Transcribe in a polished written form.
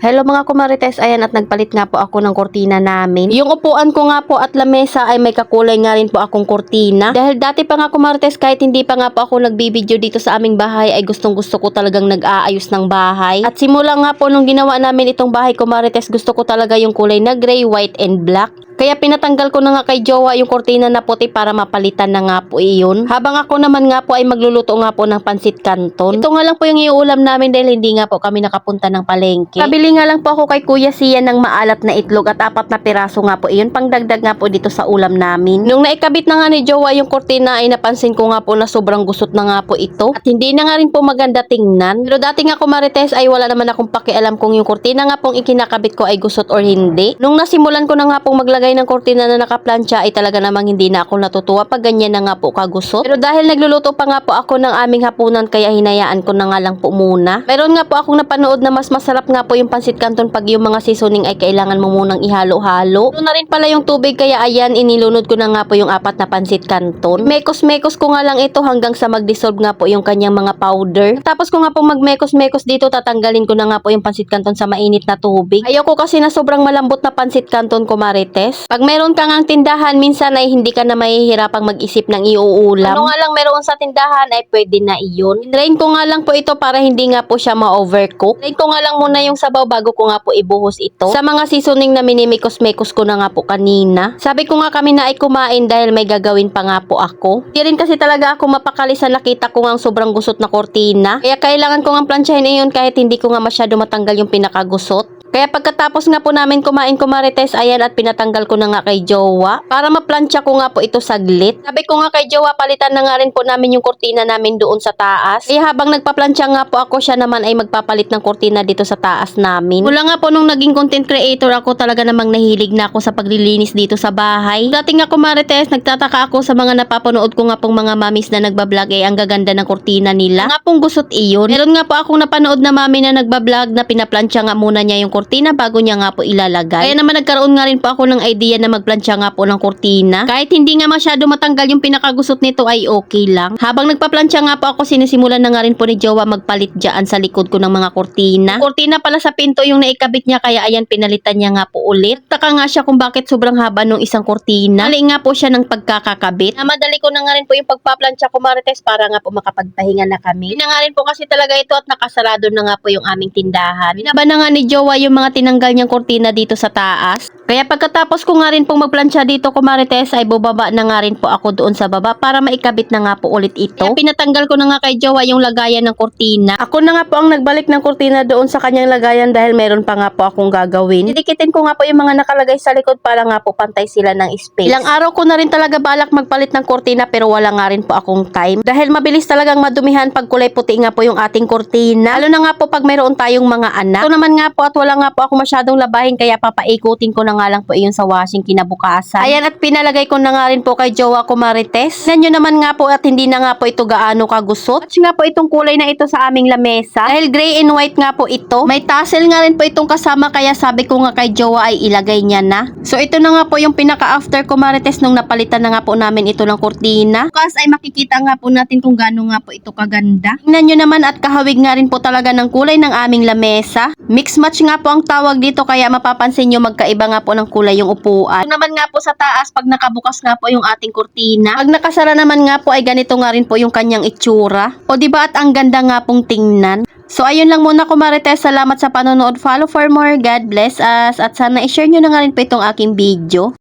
Hello mga kumarites, ayan at nagpalit nga po ako ng kurtina namin. Yung upuan ko nga po at lamesa ay may kakulay nga rin po akong kurtina. Dahil dati pa nga kumarites, kahit hindi pa nga po ako nagbibideo dito sa aming bahay, ay gustong gusto ko talagang nag-aayos ng bahay. At simula nga po nung ginawa namin itong bahay kumarites, gusto ko talaga yung kulay na gray, white, and black. Kaya pinatanggal ko na nga kay Jowa yung kurtina na puti para mapalitan na nga po iyon. Habang ako naman nga po ay magluluto nga po ng pansit canton. Ito nga lang po yung iuulam namin dahil hindi nga po kami nakapunta ng palengke. Kabili nga lang po ako kay Kuya Sian ng maalat na itlog at 4 na piraso nga po iyon. Pangdagdag nga po dito sa ulam namin. Nung naikabit na nga ni Jowa yung kurtina ay napansin ko nga po na sobrang gusot na nga po ito. At hindi na nga rin po maganda tingnan. Pero dati nga kumarites ay wala naman akong pakialam kung yung kurtina nga pong ikinakabit ko ay gusot or hindi. Nung nasimulan ko na nga pong maglagay ng kurtina na nakaplansya ay talaga namang hindi na ako natutuwa pag ganyan na nga po kagusot. Pero dahil nagluluto pa nga po ako ng aming hapunan kaya hinayaan ko na nga lang po muna. Meron nga po akong napanood na mas masarap nga po yung pansit canton pag yung mga seasoning ay kailangan mo munang ihalo-halo. Doon na rin pala yung tubig kaya ayan inilunod ko na nga po yung 4 na pansit canton. Mekos-mekos ko nga lang ito hanggang sa mag-dissolve nga po yung kanyang mga powder. Tapos ko nga po magmekos-mekos dito tatanggalin ko na nga po yung pansit canton sa mainit na tubig. Ayoko kasi na sobrang malambot na pansit canton kumarites. Pag meron kang ang tindahan, minsan ay hindi ka na mahihirapang mag-isip ng iuulam. Ano nga lang meron sa tindahan ay pwede na iyon. Drain ko nga lang po ito para hindi nga po siya ma-overcook. Drain ko nga lang muna yung sabaw bago ko nga po ibuhos ito. Sa mga seasoning na minimikos-mekos ko na nga po kanina. Sabi ko nga kami na ay kumain dahil may gagawin pa nga po ako. Di rin kasi talaga ako mapakali sa nakita ko nga sobrang gusot na kurtina. Kaya kailangan ko nga plansyahin iyon kahit hindi ko nga masyado matanggal yung pinakagusot. Kaya pagkatapos nga po namin kumain kumarites, ayan at pinatanggal ko na nga kay Jowa para maplansya ko nga po ito saglit. Sabi ko nga kay Jowa, palitan na nga rin po namin yung kurtina namin doon sa taas. Kaya habang nagpaplansya nga po ako, siya naman ay magpapalit ng kurtina dito sa taas namin. Mula nga po nung naging content creator ako, talaga namang nahilig na ako sa paglilinis dito sa bahay. Dati nga kumarites, nagtataka ako sa mga napapanood ko nga pong mga mamis na nagbablog ay ang gaganda ng kurtina nila. Nga pong gusot iyon. Meron nga po akong napanood na mami na nagbablog na pinaplansya nga muna niya yung kurtina bago niya nga po ilalagay. Kaya naman nagkaroon nga rin po ako ng idea na magplansya nga po ng kurtina. Kahit hindi nga masyado matanggal yung pinakagusot nito ay okay lang. Habang nagpaplansya nga po ako, sinisimulan na nga rin po ni Jowa magpalit dyan sa likod ko ng mga kurtina. Kurtina pala sa pinto yung naikabit niya kaya ayan pinalitan niya nga po ulit. Taka nga siya kung bakit sobrang haba nung isang kurtina. Mali nga po siya ng pagkakakabit. Namadali ko na nga rin po yung pagpaplansya ko marites para nga po makapagpahinga na kami. Hindi na nga rin po kasi talaga ito at nakasarado na nga po yung aming tindahan. Binaba na nga ni Jowa yung mga tinanggal niyang kurtina dito sa taas. Kaya pagkatapos ko nga rin pong magplansya dito kumarites ay bubaba na nga rin po ako doon sa baba para maikabit na nga po ulit ito. Kaya pinatanggal ko na nga kay Jowa yung lagayan ng kurtina. Ako na nga po ang nagbalik ng kurtina doon sa kanyang lagayan dahil meron pa nga po akong gagawin. Didikitin ko nga po yung mga nakalagay sa likod para nga po pantay sila ng space. Ilang araw ko na rin talaga balak magpalit ng kurtina pero wala nga rin po akong time. Dahil mabilis talagang madumihan pag kulay puti nga po yung ating kurtina. Lalo na nga po pag mayroon tayong mga anak. Ito naman nga po at wala nga po ako masyadong labahin kaya papaikutin ko na nga lang po iyon sa washing kinabukasan. Ayan at pinalagay ko na nga rin po kay Jowa kumarites. Tignan nyo naman nga po at hindi na nga po ito gaano kagusot. At nga po itong kulay na ito sa aming lamesa. Dahil gray and white nga po ito. May tassel nga rin po itong kasama kaya sabi ko nga kay Jowa ay ilagay niya na. So ito na nga po yung pinaka after kumarites nung napalitan na nga po namin ito ng kurtina. Bukas ay makikita nga po natin kung gaano nga po ito kaganda. Tingnan nyo naman at kahawig nga rin po talaga ng kulay ng aming lamesa. Mix match nga po ang tawag dito kaya mapapansin nyo magkaiba nga po ng kulay yung upuan. Ito naman nga po sa taas pag nakabukas nga po yung ating kurtina. Pag nakasara naman nga po ay ganito nga rin po yung kanyang itsura. O diba at ang ganda nga pong tingnan. So ayun lang muna kumarites. Salamat sa panonood. Follow for more. God bless us. At sana i-share nyo na nga rin po itong aking video.